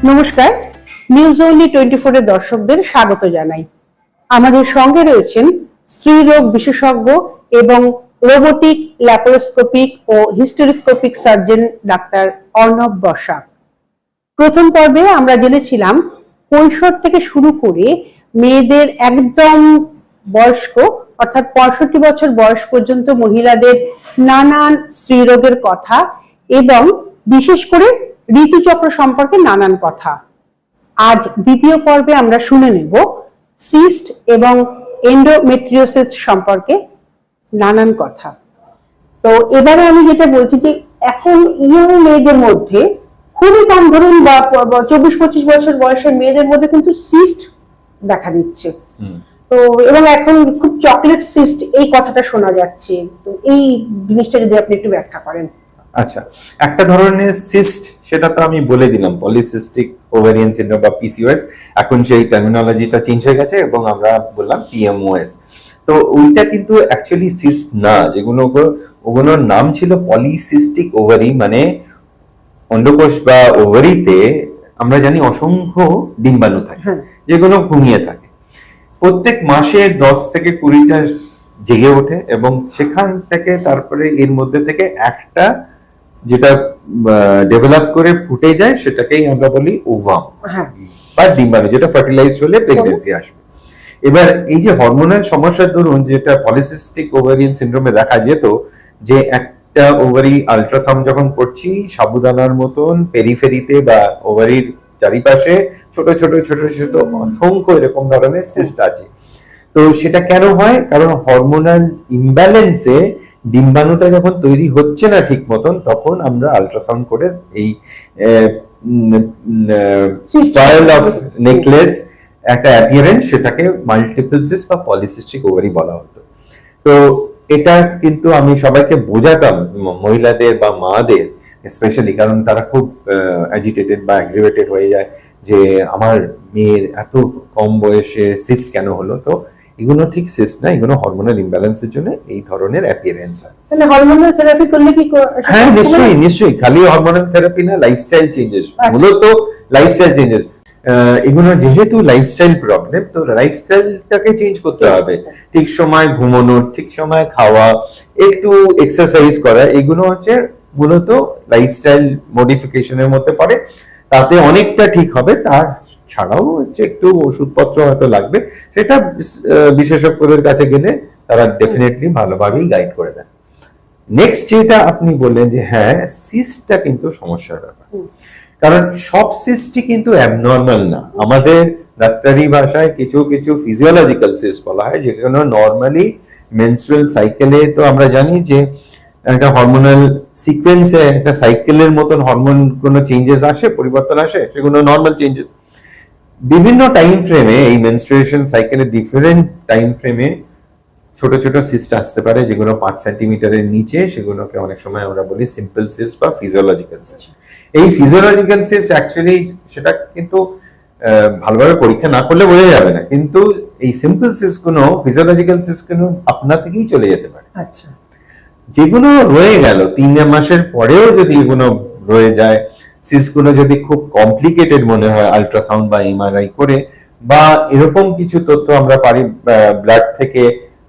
নমস্কার, news only 24 এর দর্শকদের স্বাগত জানাই। আমাদের সঙ্গে রয়েছেন স্ত্রীরোগ বিশেষজ্ঞ এবং রোবোটিক, ল্যাপারোস্কোপিক ও hysteroscopic surgeon doctor Arnab Basak. প্রথম পর্বে আমরা জেনেছিলাম কৈশোর থেকে শুরু করে মেয়েদের একদম বয়স্ক অর্থাৎ 65 বছর বয়স পর্যন্ত মহিলাদের নানান স্ত্রীরোগের কথা এবং বিশেষ করে ঋতুচক্র সম্পর্কে নানান কথা। আজ দ্বিতীয় পর্বে আমরা শুনে নেব সিস্ট এবং এন্ডোমেট্রিওসিস সম্পর্কে নানান কথা। তো এবারে আমি যেটা বলছি যে এখন ইয়ং মেয়েদের মধ্যে খুবই কম, ধরুন বা 24-25 বছর বয়সের মেয়েদের মধ্যে কিন্তু সিস্ট দেখা দিচ্ছে। তো এবং এখন খুব চকলেট সিস্ট এই কথাটা শোনা যাচ্ছে। তো এই জিনিসটা যদি আপনি একটু ব্যাখ্যা করেন। আচ্ছা, একটা ধরনের সিস্ট, সেটা তো আমি বলে দিলাম, পলিসিস্টিক ওভারিয়ান সিনড্রোম বা পিসিওএস। এখন সেই টার্মিনোলজিটা চেঞ্জ হয়ে গেছে এবং আমরা বললাম পিএমওএস। তো ওইটা কিন্তু অ্যাকচুয়ালি সিস্ট না, ওগুলোর নাম ছিল পলিসিস্টিক ওভারি, মানে অন্ডকোষ বা ওভারিতে আমরা জানি অসংখ্য ডিম্বাণু থাকে যেগুলো ঘুমিয়ে থাকে। প্রত্যেক মাসে 10 থেকে 20টা জেগে ওঠে এবং সেখান থেকে তারপরে এর মধ্যে থেকে একটা যেটা ডেভেলপ করে ফুটে যায় সেটাকেই আমরা বলি ওভাম বা ডিম্বাণু, যেটা ফার্টিলাইজড হলে প্রেগন্যান্সি আসবে। এবার এই যে হরমোনাল সমস্যার দরুন যেটা পলিসিস্টিক ওভারিয়ান সিনড্রোমে দেখা যেত, যে একটা ওভারি আল্ট্রাসাউন্ড যখন করছি সাবুদানার মতন পেরিফেরিতে বা ওভারির চারিপাশে ছোট ছোট ছোট ছোট অসংখ্য এরকম ধরনের সিস্ট আছে। তো সেটা কেন হয়? কারণ হরমোনাল ইমব্যালেন্সে ডিম্বাণুটা যখন তৈরি হচ্ছে না ঠিক মতন, তখন আমরা আল্ট্রাসাউন্ড করে এই স্টাইল অফ নেকলেস একটা অ্যাপিয়ারেন্স, সেটাকে মাল্টিপল সিস্ট বা পলিসিস্টিক ওভারি বলা হতো। তো এটা কিন্তু আমি সবাইকে বোঝাতাম, মহিলাদের বা মাদের স্পেশালি, কারণ তারা খুব অ্যাজিটেটেড বা অ্যাগ্রিভেটেড হয়ে যায় যে আমার মেয়ের এত কম বয়সে সিস্ট কেন হলো। তো এগুলো ঠিক সিস্ট না, এগুলো হরমোনাল ইমব্যালেন্সের জন্য এই ধরনের অ্যাপিয়ারেন্স হয়। তাহলে হরমোনাল থেরাপি করলে কি? হ্যাঁ, নিশ্চয়ই নিশ্চয়ই, খালি হরমোনাল থেরাপি না, লাইফস্টাইল চেঞ্জেস, মূলত লাইফস্টাইল চেঞ্জেস। এগুলো যেহেতু লাইফস্টাইল প্রবলেম, তো লাইফস্টাইলটাকে চেঞ্জ করতে হবে। ঠিক সময় ঘুমানো, ঠিক সময় খাওয়া, একটু এক্সারসাইজ করা, এগুলো হচ্ছে মূলত লাইফস্টাইল মডিফিকেশনের মধ্যে পড়ে। তাতে অনেকটা ঠিক হবে। তার ছাড়াও হচ্ছে একটু ওষুধপত্র হয়তো লাগবে, সেটা বিশেষজ্ঞদের কাছে গেলে তারা ডেফিনেটলি ভালোভাবেই গাইড করে দেন। নেক্সট যেটা আপনি বললেন যে হ্যাঁ, সিস্টটা কিন্তু সমস্যার ব্যাপার, কারণ সব সিস্টই কিন্তু অ্যাবনর্মাল না। আমাদের ডাক্তারি ভাষায় কিছু কিছু ফিজিওলজিক্যাল সিস্ট বলা হয়, যেগুলো নর্মালি মেনস্ট্রুয়াল সাইকেলে, তো আমরা জানি যে একটা হরমোনাল সিকোয়েন্সে একটা সাইকেলের মতন হরমোন কোনো চেঞ্জেস আসে, পরিবর্তন আসে, সেগুলো নর্মাল চেঞ্জেস। বিভিন্ন টাইম ফ্রেমে, এই মেনস্ট্রুয়েশন সাইকেলের ডিফারেন্ট টাইম ফ্রেমে ছোট ছোট সিস্ট আসতে পারে, যেগুলো 5 সেন্টিমিটারের নিচে, সেগুলোকে অনেক সময় আমরা বলি সিম্পল সিস্ট বা ফিজিওলজিক্যাল সিস্ট। এই ফিজিওলজিক্যাল সিস্ট অ্যাকচুয়ালি সেটা কিন্তু ভালোভাবে পরীক্ষা না করলে বোঝা যাবে না, কিন্তু এই সিম্পল সিস্ট গুলো, ফিজিওলজিক্যাল সিস্ট গুলো আপনা থেকেই চলে যেতে পারে। আচ্ছা, যেগুলো রয়ে গেল 3 মাসের পরেও যদি এগুলো রয়ে যায়, সিস্টগুলো যদি খুব কমপ্লিকেটেড মনে হয় আল্ট্রাসাউন্ড বা এমআরআই করে, বা এরকম কিছু তথ্য আমরা পারি ব্লাড থেকে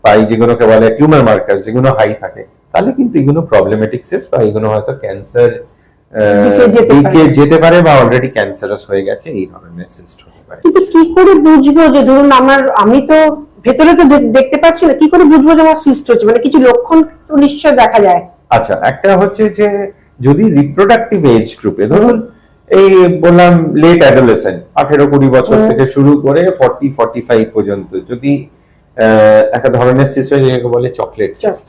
পাই, যেগুলোকে বলে টিউমার মার্কার, যেগুলো হাই থাকে, তাহলে কিন্তু এগুলো প্রবলেমেটিক সিস্ট বা এগুলো হয়তো ক্যান্সার দিকে যেতে পারে বা অলরেডি ক্যান্সারাস হয়ে গেছে, এই ধরনের সিস্ট হতে পারে। কিন্তু কি করে বুঝবো যে ধরুন আমি তো ভেতরে তো দেখতে পাচ্ছি না, কি করে বুঝবো যে আমার সিস্ট হচ্ছে? মানে কিছু লক্ষণ তো নিশ্চয় দেখা যায়। আচ্ছা, একটা হচ্ছে যে যদি রিপ্রোডাক্টিভ এজ গ্রুপে, ধরুন এই বললাম লেট অ্যাডোলেসেন্ট, 18-20 বছর থেকে শুরু করে 40-45 পর্যন্ত যদি একটা ধরনের সিস্ট হয়, যেটাকে বলে চকলেট সিস্ট।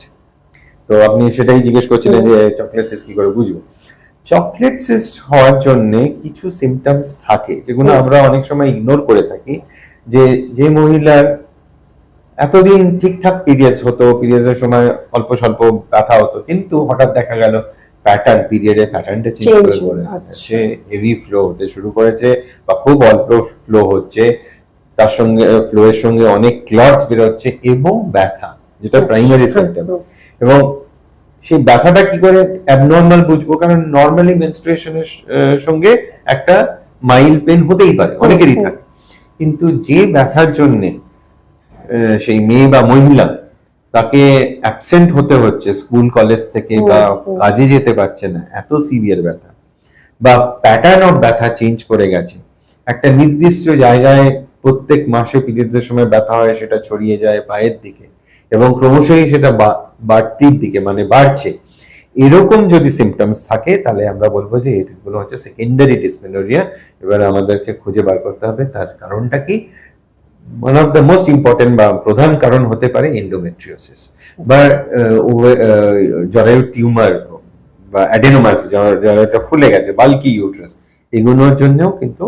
তো আপনি সেটাই জিজ্ঞেস করছিলেন যে চকলেট সিস্ট কি করে বুঝবো। চকলেট সিস্ট হওয়ার জন্য কিছু সিমটমস থাকে, যেগুলো আমরা অনেক সময় ইগনোর করে থাকি। যে মহিলার এতদিন ঠিকঠাক পিরিয়ডস হতো, পিরিয়ডসের সময় অল্প স্বল্প ব্যথা হতো, কিন্তু হঠাৎ দেখা গেল পিরিয়ডের প্যাটার্নটা চেঞ্জ করে সে হেভি ফ্লো হতে শুরু করেছে বা খুব অল্প ফ্লো হচ্ছে, তার সঙ্গে ফ্লো এর সঙ্গে অনেক ক্লটস বের হচ্ছে এবং ব্যথা, যেটা প্রাইমারি সিমটমস। এবং সেই ব্যথাটা কি করে অ্যাবনর্মাল বুঝবো? কারণ নর্মালি মেনস্ট্রুয়েশনের সঙ্গে একটা মাইল্ড পেন হতেই পারে, অনেকেরই থাকে। কিন্তু যে ব্যথার জন্যে সেই মেয়ে বা মহিলা তাকে অ্যাবসেন্ট হতে হচ্ছে স্কুল কলেজ থেকে বা কাজে যেতে পারছে না, এত সিভিয়ার ব্যথা বা প্যাটার্ন অফ ব্যথা চেঞ্জ করে গেছে, একটা নির্দিষ্ট জায়গায় প্রত্যেক মাসে পিরিয়ডের সময় ব্যথা হয়, সেটা ছড়িয়ে যায় পায়ের দিকে এবং ক্রমশই সেটা বাড়তির দিকে মানে বাড়ছে, এরকম যদি সিমটমস থাকে তাহলে আমরা বলবো যে এগুলো হচ্ছে সেকেন্ডারি ডিসমেনোরিয়া। এবার আমাদেরকে খুঁজে বার করতে হবে তার কারণটা কি। One of the most important বা প্রধান কারণ হতে পারে এন্ডোমেট্রিওসিস বা জরায়ু টিউমার বা অ্যাডেনোমাস, জরায়ুটা ফুলে গেছে, বাল্কি ইউট্রাস, এগুলোর জন্যও কিন্তু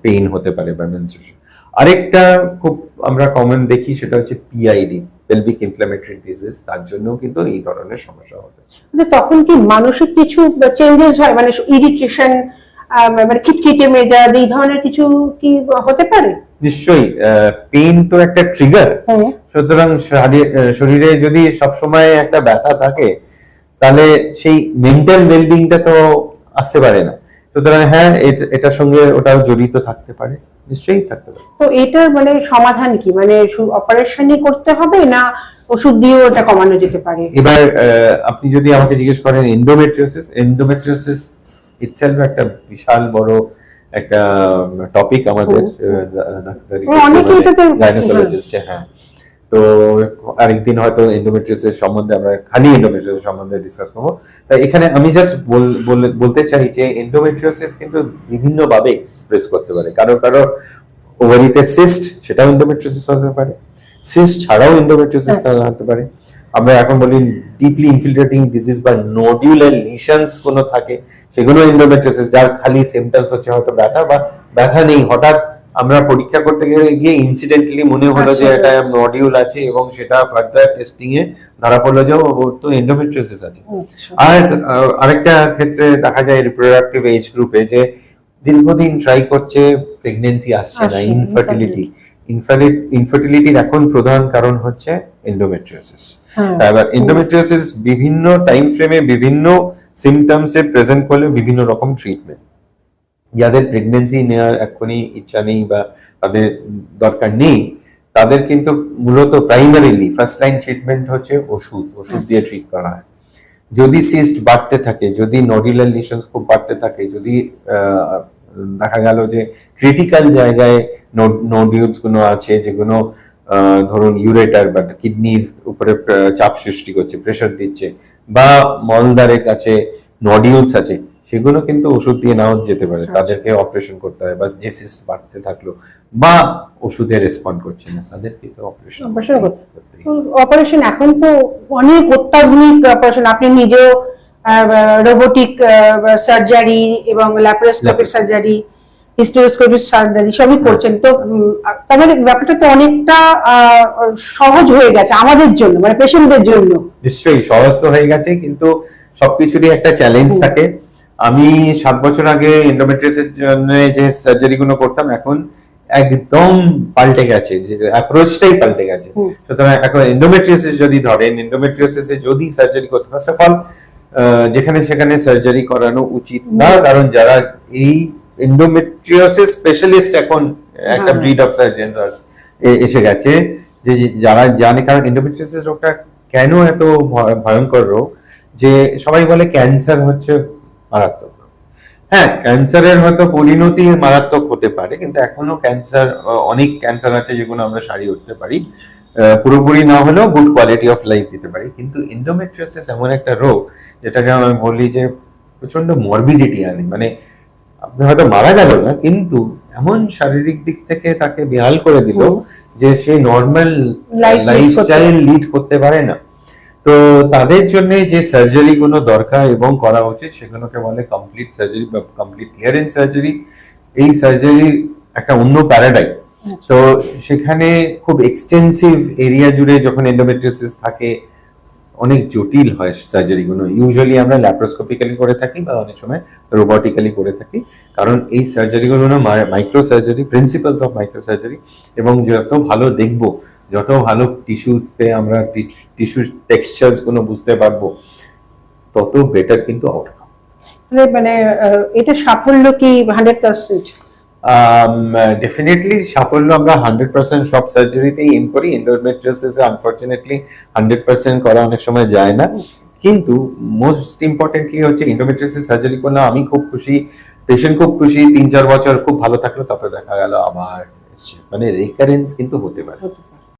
পেইন হতে পারে বা মেনস্ট্রুয়েশন। আরেকটা খুব আমরা কমন দেখি সেটা হচ্ছে পিআইডি, পেলভিক ইনফ্ল্যামেটরি ডিজিজ, তার জন্যও কিন্তু এই ধরনের সমস্যা হতে পারে। তখন কি মানসিক কিছু চেঞ্জেস হয়, মানে ইরিটেশন, মানে খিটখিটে মেজাজ, এই ধরনের কিছু কি হতে পারে? নিশ্চয়ই, পেইন তো একটা ট্রিগার, সুতরাং শরীরে যদি সবসময় একটা ব্যথা থাকে তাহলে সেই মেন্টাল ওয়েলবিংটা তো আসতে পারে না, সুতরাং হ্যাঁ এটার সঙ্গে ওটাও জড়িত থাকতে পারে, নিশ্চয়ই থাকতে পারে। তো এটার মানে সমাধান কি, মানে অপারেশনই করতে হবে না ওষুধ দিয়েও এটা কমানো যেতে পারে? এবার আপনি যদি আমাকে জিজ্ঞেস করেন এন্ডোমেট্রিওসিস ইটসেলফ একটা বিশাল বড় একটা টপিক আমাদের গাইনোকোলজিস্টে। হ্যাঁ, তো আরেকদিন হয়তো এন্ডোমেট্রিওসিস সম্বন্ধে আমরা খালি এন্ডোমেট্রিওসিস সম্বন্ধে ডিসকাস করবো। তাই এখানে আমি জাস্ট বলতে চাই যে এন্ডোমেট্রিওসিস কিন্তু বিভিন্ন ভাবে এক্সপ্রেস করতে পারে। কারো ওভারিতে সিস্ট, সেটাও এন্ডোমেট্রিওসিস হতে পারে, সিস্ট ছাড়াও এন্ডোমেট্রিওসিস হতে পারে। আমরা এখন বলি ডিপলি ইনফিল্ট্রেটিং ডিজিজ বা নোডিউলার লিশনস কোনো থাকে, সেগুলো এন্ডোমেট্রিওসিস, যার খালি সিমটমস হচ্ছে হয়তো ব্যথা বা ব্যথা নেই, হঠাৎ আমরা পরীক্ষা করতে গিয়ে ইনসিডেন্টালি মনে হলো যে এটা নডিউল আছে এবং সেটা ফার্দার টেস্টিং এ ধরা পড়লো যে ওর তো এন্ডোমেট্রিওসিস আছে। আর আরেকটা ক্ষেত্রে দেখা যায় রিপ্রোডাক্টিভ এজ গ্রুপে যে দীর্ঘদিন ট্রাই করছে, প্রেগন্যান্সি আসছে না, ইনফার্টিলিটির এখন প্রধান কারণ হচ্ছে এন্ডোমেট্রিওসিস। এবার এন্ডোমেট্রিওসিস বিভিন্ন টাইম ফ্রেমে বিভিন্ন সিমটমসে প্রেজেন্ট করলে বিভিন্ন রকম ট্রিটমেন্ট। যাদের প্রেগন্যান্সি নেওয়ার এখনই ইচ্ছা নেই বা তাদের দরকার নেই, তাদের কিন্তু মূলত প্রাইমারিলি ফার্স্ট লাইন ট্রিটমেন্ট হচ্ছে ওষুধ দিয়ে ট্রিট করা হয়। যদি সিস্ট বাড়তে থাকে, যদি নডুলার লিশনস খুব বাড়তে থাকে, যদি দেখা গেল যে ক্রিটিক্যাল জায়গায় নোডিউলস গুলো আছে যেগুলো ধরুন ইউরেটার বা কিডনির উপরে চাপ সৃষ্টি করছে, প্রেসার দিচ্ছে, বা মলদ্বারের কাছে নডিউলস আছে, সেগুলো কিন্তু ওষুধ দিয়ে নাও যেতে পারে, তাদেরকে অপারেশন করতে হয়। বা যে সিস্ট বাড়তে থাকলো বা ওষুধে রেসপন্ড করছে না, তাদেরকে তো অপারেশন এখন তো অনেক অত্যাধুনিক অপারেশন, আপনি নিজেও রোবোটিক সার্জারি এবং ল্যাপারোস্কোপিক সার্জারি, হিস্টেরোস্কোপিক সার্জারি সবই করছেন। তো তার মানে ব্যাপারটা তো অনেকটা সহজ হয়ে গেছে আমাদের জন্য, মানে পেশেন্টদের জন্য। নিশ্চয়ই সহজ তো হয়ে গেছে, কিন্তু সবকিছুরই একটা চ্যালেঞ্জ থাকে। আমি 7 বছর আগে এন্ডোমেট্রিওসিসের জন্য যে সার্জারি গুলো করতাম, এখন একদম পাল্টে গেছে, যে অ্যাপ্রোচটাই পাল্টে গেছে। সুতরাং এখন এন্ডোমেট্রিওসিস যদি ধরেন, এন্ডোমেট্রিওসিসে যদি সার্জারি করতে, ফার্স্ট অফ অল যেখানে সেখানে সার্জারি করানো উচিত না, কারণ যারা এই এন্ডোমেট্রিওসিস স্পেশালিস্ট এখন একটা ব্রিড অফ সার্জনস এসে গেছে যে যারা জানে। কারণ এন্ডোমেট্রিওসিস রোগটা কেন এত ভয়ঙ্কর রোগ, যে সবাই বলে ক্যান্সার হচ্ছে মারাত্মক। হ্যাঁ, ক্যান্সারের হয়তো পরিণতি মারাত্মক হতে পারে, কিন্তু এখনো ক্যান্সার, অনেক ক্যান্সার আছে যেগুলো আমরা সারিয়ে উঠতে পারি, পুরোপুরি না হলেও গুড কোয়ালিটি অফ লাইফ দিতে পারি। কিন্তু এন্ডোমেট্রিওসিস এমন একটা রোগ যেটাকে আমি বলি যে প্রচন্ড মরবিডিটি আনে, মানে আপনি হয়তো মারা গেল না, কিন্তু এমন শারীরিক দিক থেকে তাকে বেহাল করে দিল যে সে নর্মাল লাইফস্টাইল লিড করতে পারে না। তো তাদের জন্য যে সার্জারি গুলো দরকার এবং করা উচিত সেগুলোকে বলে কমপ্লিট সার্জারি বা কমপ্লিট ক্লিয়ারেন্স সার্জারি। এই সার্জারি একটা অন্য প্যারাডাইম। তো সেখানে খুব এক্সটেন্সিভ এরিয়া জুড়ে যখন এন্ডোমেট্রিওসিস থাকে, অনেক জটিল হয় সার্জারি গুলো। ইউজুয়ালি আমরা ল্যাপারোস্কোপিক্যালি করে থাকি বা অনেক সময় রোবোটিক্যালি করে থাকি, কারণ এই সার্জারি গুলো না micro surgery, principles of micro surgery. এবং যত ভালো দেখবো, যত ভালো টিস্যুতে আমরা টিস্যু টেক্সচার্স গুলো বুঝতে পারবো, তত বেটার কিন্তু আউটকাম। মানে এটা সাফল্য কি 100%? ডেফিনেটলি সাফল্য আমরা 100% সব সার্জারিতেই এম করি। এন্ডোমেট্রিওসিসে আনফরচুনেটলি 100% করা অনেক সময় যায় না, কিন্তু মোস্ট ইম্পর্টেন্টলি হচ্ছে এন্ডোমেট্রিওসিস সার্জারি করলে আমি খুব খুশি, পেশেন্ট খুব খুশি, 3-4 বছর খুব ভালো থাকলো, তারপরে দেখা গেল আবার এসছে। মানে রিকারেন্স কিন্তু হতে পারে।